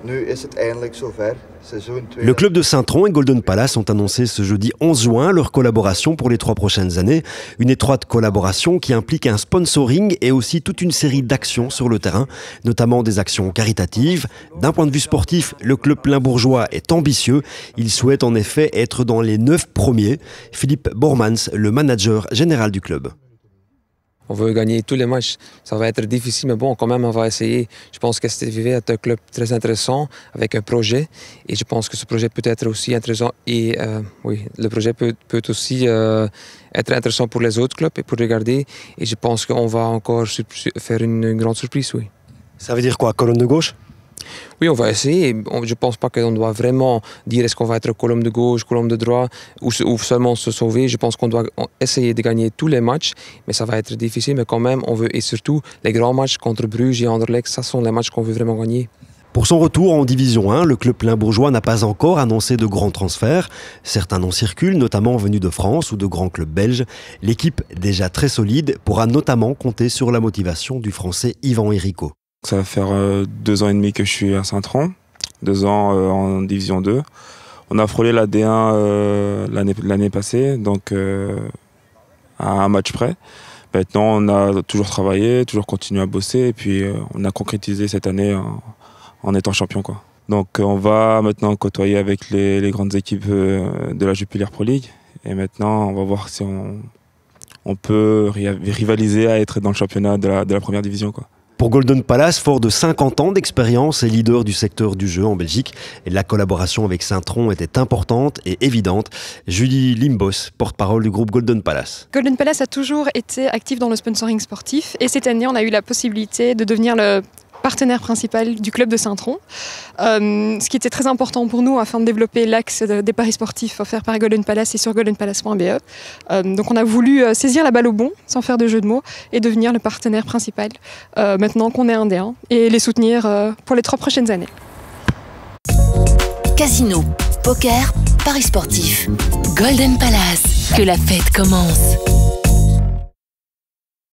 Le club de Saint-Tron et Golden Palace ont annoncé ce jeudi 11 juin leur collaboration pour les 3 prochaines années. Une étroite collaboration qui implique un sponsoring et aussi toute une série d'actions sur le terrain, notamment des actions caritatives. D'un point de vue sportif, le club limbourgeois est ambitieux. Il souhaite en effet être dans les 9 premiers. Philippe Bormans, le manager général du club. On veut gagner tous les matchs. Ça va être difficile, mais bon, quand même, on va essayer. Je pense que STVV est un club très intéressant avec un projet. Et je pense que ce projet peut être aussi intéressant. Et oui, le projet peut aussi être intéressant pour les autres clubs et pour regarder. Et je pense qu'on va encore faire une grande surprise, oui. Ça veut dire quoi, colonne de gauche ? Oui, on va essayer. Je ne pense pas qu'on doit vraiment dire est-ce qu'on va être colonne de gauche, colonne de droite ou seulement se sauver. Je pense qu'on doit essayer de gagner tous les matchs, mais ça va être difficile. Mais quand même, on veut, et surtout les grands matchs contre Bruges et Anderlecht, ça sont les matchs qu'on veut vraiment gagner. Pour son retour en Division 1, le club limbourgeois n'a pas encore annoncé de grands transferts. Certains noms circulent, notamment venus de France ou de grands clubs belges. L'équipe, déjà très solide, pourra notamment compter sur la motivation du Français Yvan Héricault. Ça va faire 2 ans et demi que je suis à Saint-Tron, 2 ans en Division 2. On a frôlé la D1 l'année passée, donc à un match près. Maintenant, on a toujours travaillé, toujours continué à bosser, et puis on a concrétisé cette année en étant champion, quoi. Donc on va maintenant côtoyer avec les grandes équipes de la Jupiler Pro League. Et maintenant, on va voir si on peut rivaliser à être dans le championnat de la première division, quoi. Pour Golden Palace, fort de 50 ans d'expérience et leader du secteur du jeu en Belgique, la collaboration avec Saint-Tron était importante et évidente. Julie Limbos, porte-parole du groupe Golden Palace. Golden Palace a toujours été actif dans le sponsoring sportif et cette année on a eu la possibilité de devenir le partenaire principal du club de Saint-Tron, ce qui était très important pour nous afin de développer l'axe des paris sportifs offerts par Golden Palace et sur goldenpalace.be. Donc on a voulu saisir la balle au bon, sans faire de jeu de mots, et devenir le partenaire principal maintenant qu'on est un D1 et les soutenir pour les 3 prochaines années. Casino, poker, paris sportifs. Golden Palace, que la fête commence.